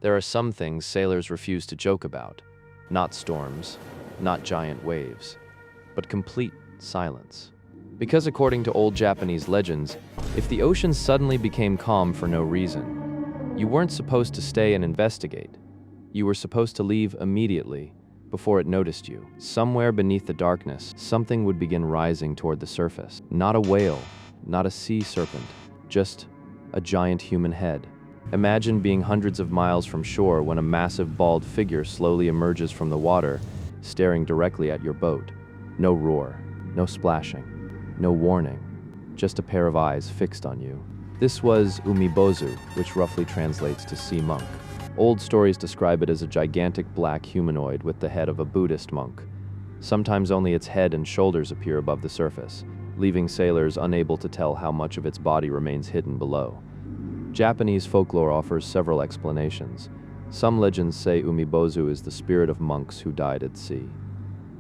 There are some things sailors refuse to joke about. Not storms, not giant waves, but complete silence. Because according to old Japanese legends, if the ocean suddenly became calm for no reason, you weren't supposed to stay and investigate. You were supposed to leave immediately before it noticed you. Somewhere beneath the darkness, something would begin rising toward the surface. Not a whale, not a sea serpent, just a giant human head. Imagine being hundreds of miles from shore when a massive bald figure slowly emerges from the water, staring directly at your boat. No roar, no splashing, no warning, just a pair of eyes fixed on you. This was Umibōzu, which roughly translates to sea monk. Old stories describe it as a gigantic black humanoid with the head of a Buddhist monk. Sometimes only its head and shoulders appear above the surface, leaving sailors unable to tell how much of its body remains hidden below. Japanese folklore offers several explanations. Some legends say Umibōzu is the spirit of monks who died at sea.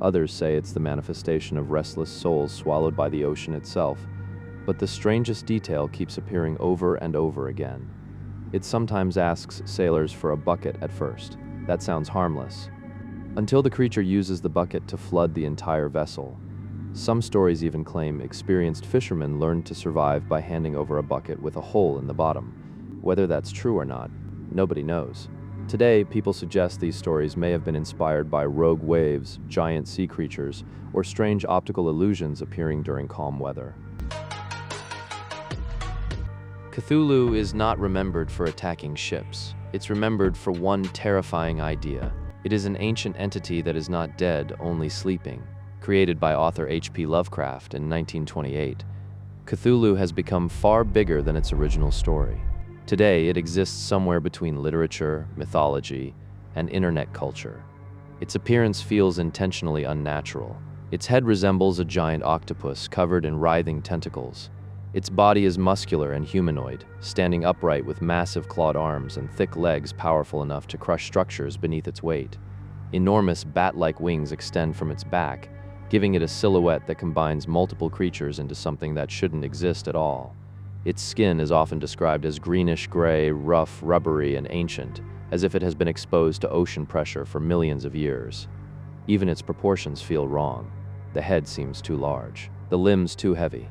Others say it's the manifestation of restless souls swallowed by the ocean itself. But the strangest detail keeps appearing over and over again. It sometimes asks sailors for a bucket at first. That sounds harmless. Until the creature uses the bucket to flood the entire vessel. Some stories even claim experienced fishermen learned to survive by handing over a bucket with a hole in the bottom. Whether that's true or not, nobody knows. Today, people suggest these stories may have been inspired by rogue waves, giant sea creatures, or strange optical illusions appearing during calm weather. Cthulhu is not remembered for attacking ships. It's remembered for one terrifying idea. It is an ancient entity that is not dead, only sleeping. Created by author H.P. Lovecraft in 1928, Cthulhu has become far bigger than its original story. Today, it exists somewhere between literature, mythology, and internet culture. Its appearance feels intentionally unnatural. Its head resembles a giant octopus covered in writhing tentacles. Its body is muscular and humanoid, standing upright with massive clawed arms and thick legs powerful enough to crush structures beneath its weight. Enormous bat-like wings extend from its back, giving it a silhouette that combines multiple creatures into something that shouldn't exist at all. Its skin is often described as greenish-gray, rough, rubbery, and ancient, as if it has been exposed to ocean pressure for millions of years. Even its proportions feel wrong. The head seems too large, the limbs too heavy,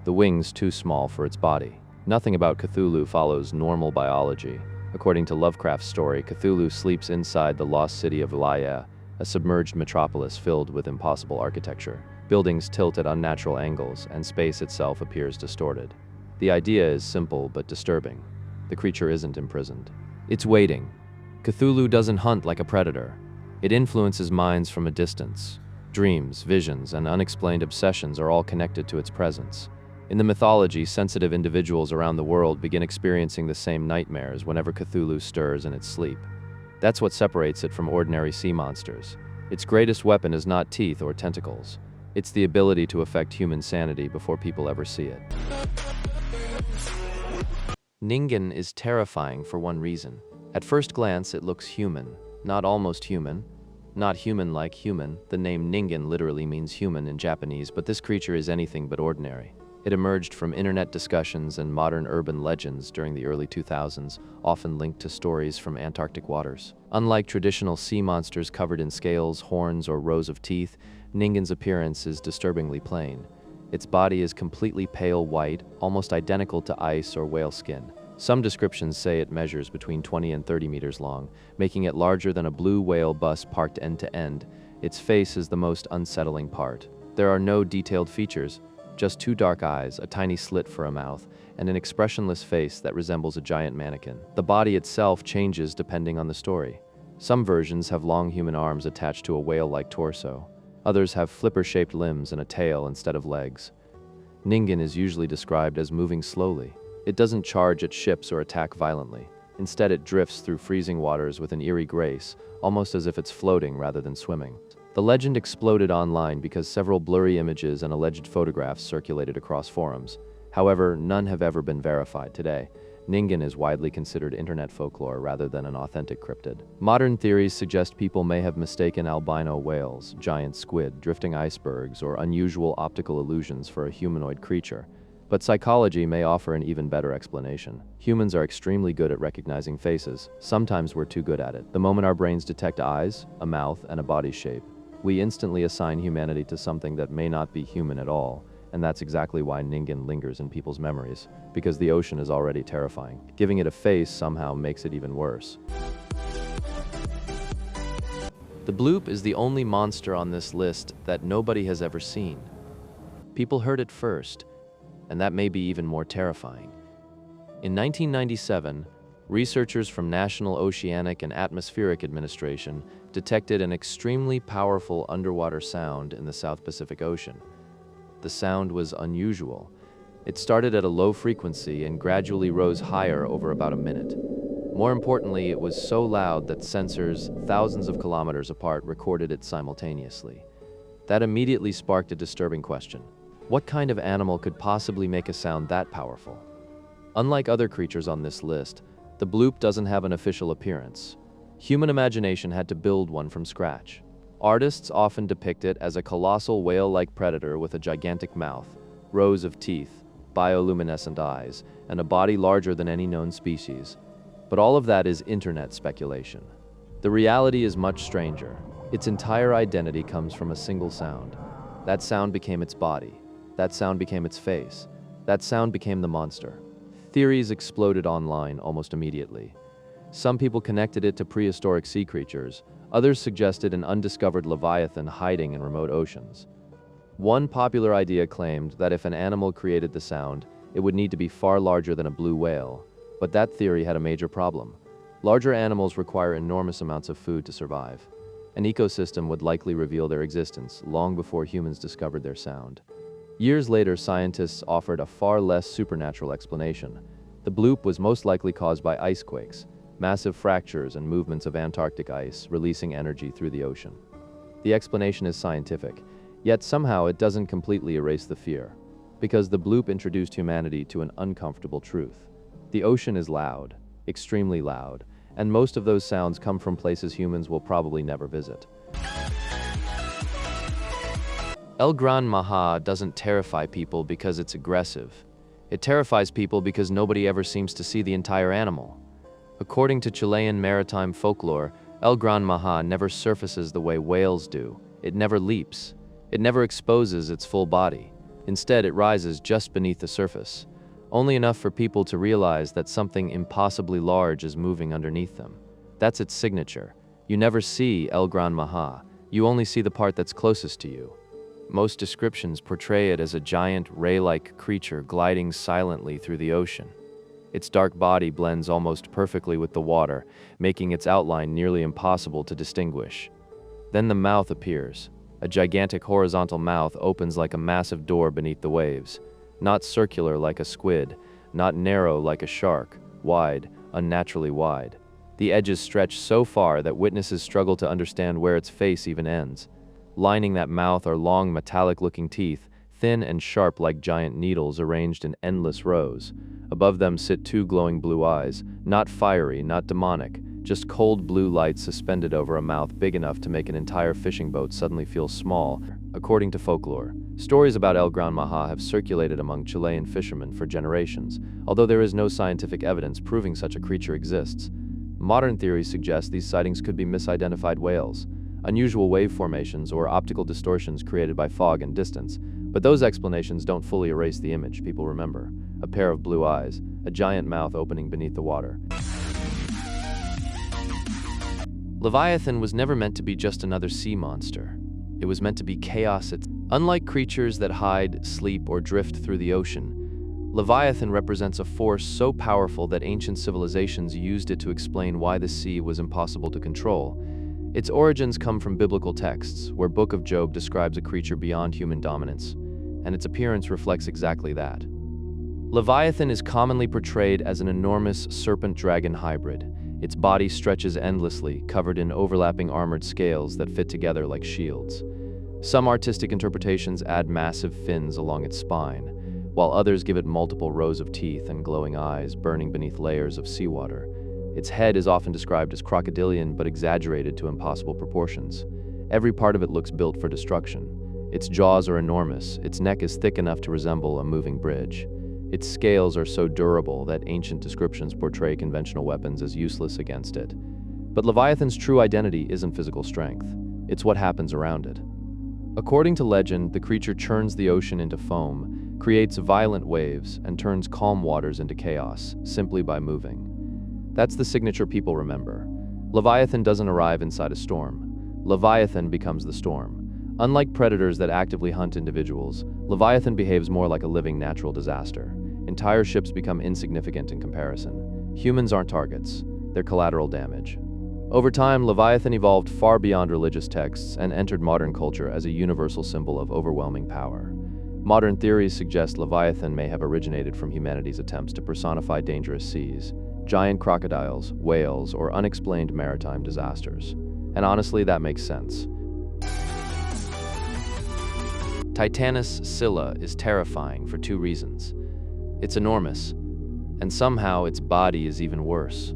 the wings too small for its body. Nothing about Cthulhu follows normal biology. According to Lovecraft's story, Cthulhu sleeps inside the lost city of Leviathan, a submerged metropolis filled with impossible architecture. Buildings tilt at unnatural angles, and space itself appears distorted. The idea is simple but disturbing. The creature isn't imprisoned. It's waiting. Cthulhu doesn't hunt like a predator. It influences minds from a distance. Dreams, visions, and unexplained obsessions are all connected to its presence. In the mythology, sensitive individuals around the world begin experiencing the same nightmares whenever Cthulhu stirs in its sleep. That's what separates it from ordinary sea monsters. Its greatest weapon is not teeth or tentacles. It's the ability to affect human sanity before people ever see it. Ningen is terrifying for one reason. At first glance, it looks human, not almost human, not human-like human. The name Ningen literally means human in Japanese, but this creature is anything but ordinary. It emerged from internet discussions and modern urban legends during the early 2000s, often linked to stories from Antarctic waters. Unlike traditional sea monsters covered in scales, horns, or rows of teeth, Ningen's appearance is disturbingly plain. Its body is completely pale white, almost identical to ice or whale skin. Some descriptions say it measures between 20 and 30 meters long, making it larger than a blue whale bus parked end to end. Its face is the most unsettling part. There are no detailed features, just two dark eyes, a tiny slit for a mouth, and an expressionless face that resembles a giant mannequin. The body itself changes depending on the story. Some versions have long human arms attached to a whale-like torso. Others have flipper-shaped limbs and a tail instead of legs. Ningen is usually described as moving slowly. It doesn't charge at ships or attack violently. Instead, it drifts through freezing waters with an eerie grace, almost as if it's floating rather than swimming. The legend exploded online because several blurry images and alleged photographs circulated across forums. However, none have ever been verified today. Ningen is widely considered internet folklore rather than an authentic cryptid. Modern theories suggest people may have mistaken albino whales, giant squid, drifting icebergs, or unusual optical illusions for a humanoid creature. But psychology may offer an even better explanation. Humans are extremely good at recognizing faces. Sometimes we're too good at it. The moment our brains detect eyes, a mouth, and a body shape, we instantly assign humanity to something that may not be human at all. And that's exactly why Ningen lingers in people's memories, because the ocean is already terrifying. Giving it a face somehow makes it even worse. The Bloop is the only monster on this list that nobody has ever seen. People heard it first, and that may be even more terrifying. In 1997, researchers from National Oceanic and Atmospheric Administration detected an extremely powerful underwater sound in the South Pacific Ocean. The sound was unusual. It started at a low frequency and gradually rose higher over about a minute. More importantly, it was so loud that sensors thousands of kilometers apart recorded it simultaneously. That immediately sparked a disturbing question. What kind of animal could possibly make a sound that powerful? Unlike other creatures on this list, the Bloop doesn't have an official appearance. Human imagination had to build one from scratch. Artists often depict it as a colossal whale-like predator with a gigantic mouth, rows of teeth, bioluminescent eyes, and a body larger than any known species. But all of that is internet speculation. The reality is much stranger. Its entire identity comes from a single sound. That sound became its body. That sound became its face. That sound became the monster. Theories exploded online almost immediately. Some people connected it to prehistoric sea creatures. Others suggested an undiscovered Leviathan hiding in remote oceans. One popular idea claimed that if an animal created the sound, it would need to be far larger than a blue whale. But that theory had a major problem. Larger animals require enormous amounts of food to survive. An ecosystem would likely reveal their existence long before humans discovered their sound. Years later, scientists offered a far less supernatural explanation. The Bloop was most likely caused by ice quakes, massive fractures and movements of Antarctic ice releasing energy through the ocean. The explanation is scientific, yet somehow it doesn't completely erase the fear, because the Bloop introduced humanity to an uncomfortable truth. The ocean is loud, extremely loud, and most of those sounds come from places humans will probably never visit. Gran Majá doesn't terrify people because it's aggressive. It terrifies people because nobody ever seems to see the entire animal. According to Chilean maritime folklore, Gran Majá never surfaces the way whales do. It never leaps. It never exposes its full body. Instead, it rises just beneath the surface, only enough for people to realize that something impossibly large is moving underneath them. That's its signature. You never see Gran Majá. You only see the part that's closest to you. Most descriptions portray it as a giant ray-like creature gliding silently through the ocean. Its dark body blends almost perfectly with the water, making its outline nearly impossible to distinguish. Then the mouth appears. A gigantic horizontal mouth opens like a massive door beneath the waves. Not circular like a squid, not narrow like a shark, wide, unnaturally wide. The edges stretch so far that witnesses struggle to understand where its face even ends. Lining that mouth are long metallic-looking teeth, thin and sharp like giant needles arranged in endless rows. Above them sit two glowing blue eyes, not fiery, not demonic, just cold blue lights suspended over a mouth big enough to make an entire fishing boat suddenly feel small, according to folklore. Stories about Gran Majá have circulated among Chilean fishermen for generations, although there is no scientific evidence proving such a creature exists. Modern theories suggest these sightings could be misidentified whales, unusual wave formations, or optical distortions created by fog and distance. But those explanations don't fully erase the image people remember. A pair of blue eyes, a giant mouth opening beneath the water. Leviathan was never meant to be just another sea monster. It was meant to be chaos itself. Unlike creatures that hide, sleep, or drift through the ocean, Leviathan represents a force so powerful that ancient civilizations used it to explain why the sea was impossible to control. Its origins come from biblical texts, where Book of Job describes a creature beyond human dominance, and its appearance reflects exactly that. Leviathan is commonly portrayed as an enormous serpent-dragon hybrid. Its body stretches endlessly, covered in overlapping armored scales that fit together like shields. Some artistic interpretations add massive fins along its spine, while others give it multiple rows of teeth and glowing eyes burning beneath layers of seawater. Its head is often described as crocodilian but exaggerated to impossible proportions. Every part of it looks built for destruction. Its jaws are enormous, its neck is thick enough to resemble a moving bridge. Its scales are so durable that ancient descriptions portray conventional weapons as useless against it. But Leviathan's true identity isn't physical strength. It's what happens around it. According to legend, the creature churns the ocean into foam, creates violent waves, and turns calm waters into chaos, simply by moving. That's the signature people remember. Leviathan doesn't arrive inside a storm. Leviathan becomes the storm. Unlike predators that actively hunt individuals, Leviathan behaves more like a living natural disaster. Entire ships become insignificant in comparison. Humans aren't targets, they're collateral damage. Over time, Leviathan evolved far beyond religious texts and entered modern culture as a universal symbol of overwhelming power. Modern theories suggest Leviathan may have originated from humanity's attempts to personify dangerous seas, giant crocodiles, whales, or unexplained maritime disasters. And honestly, that makes sense. Titanus Scylla is terrifying for two reasons. It's enormous, and somehow its body is even worse.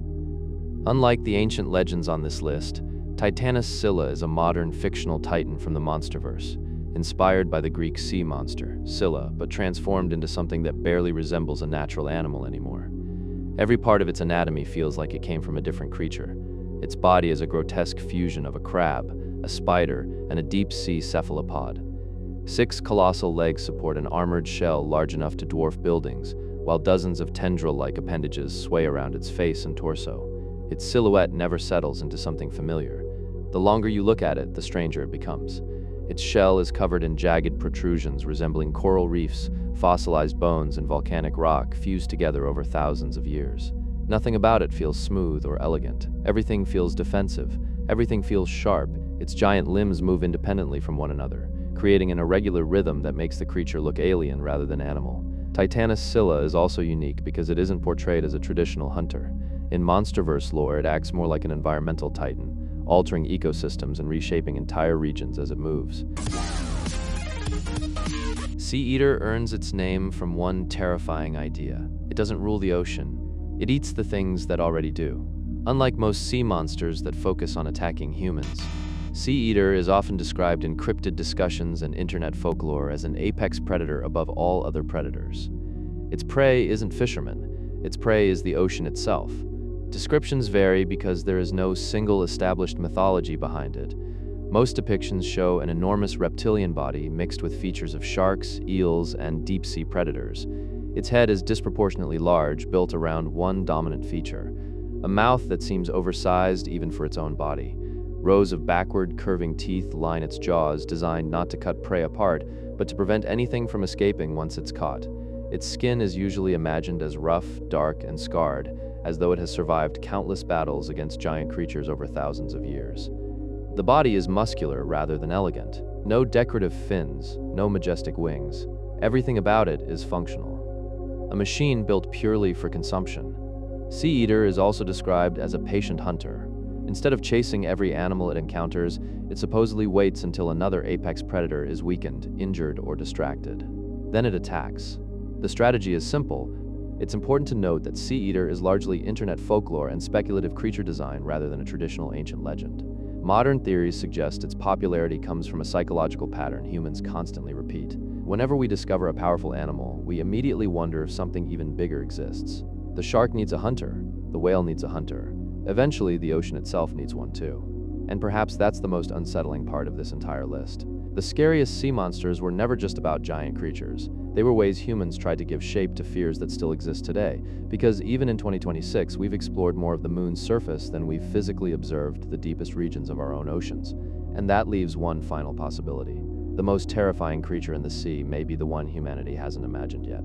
Unlike the ancient legends on this list, Titanus Scylla is a modern fictional titan from the monsterverse, inspired by the Greek sea monster, Scylla, but transformed into something that barely resembles a natural animal anymore. Every part of its anatomy feels like it came from a different creature. Its body is a grotesque fusion of a crab, a spider, and a deep-sea cephalopod. 6 colossal legs support an armored shell large enough to dwarf buildings, while dozens of tendril-like appendages sway around its face and torso. Its silhouette never settles into something familiar. The longer you look at it, the stranger it becomes. Its shell is covered in jagged protrusions resembling coral reefs, fossilized bones, and volcanic rock fused together over thousands of years. Nothing about it feels smooth or elegant. Everything feels defensive. Everything feels sharp. Its giant limbs move independently from one another, creating an irregular rhythm that makes the creature look alien rather than animal. Titanus Scylla is also unique because it isn't portrayed as a traditional hunter. In monsterverse lore, it acts more like an environmental titan, altering ecosystems and reshaping entire regions as it moves. Sea Eater earns its name from one terrifying idea. It doesn't rule the ocean. It eats the things that already do. Unlike most sea monsters that focus on attacking humans, Sea Eater is often described in cryptid discussions and internet folklore as an apex predator above all other predators. Its prey isn't fishermen. Its prey is the ocean itself. Descriptions vary because there is no single established mythology behind it. Most depictions show an enormous reptilian body mixed with features of sharks, eels, and deep-sea predators. Its head is disproportionately large, built around one dominant feature, a mouth that seems oversized even for its own body. Rows of backward, curving teeth line its jaws, designed not to cut prey apart, but to prevent anything from escaping once it's caught. Its skin is usually imagined as rough, dark, and scarred, as though it has survived countless battles against giant creatures over thousands of years. The body is muscular rather than elegant. No decorative fins, no majestic wings. Everything about it is functional. A machine built purely for consumption. Sea Eater is also described as a patient hunter. Instead of chasing every animal it encounters, it supposedly waits until another apex predator is weakened, injured, or distracted. Then it attacks. The strategy is simple. It's important to note that Sea Eater is largely internet folklore and speculative creature design rather than a traditional ancient legend. Modern theories suggest its popularity comes from a psychological pattern humans constantly repeat. Whenever we discover a powerful animal, we immediately wonder if something even bigger exists. The shark needs a hunter. The whale needs a hunter. Eventually, the ocean itself needs one too. And perhaps that's the most unsettling part of this entire list. The scariest sea monsters were never just about giant creatures. They were ways humans tried to give shape to fears that still exist today, because even in 2026, we've explored more of the moon's surface than we've physically observed the deepest regions of our own oceans. And that leaves one final possibility. The most terrifying creature in the sea may be the one humanity hasn't imagined yet.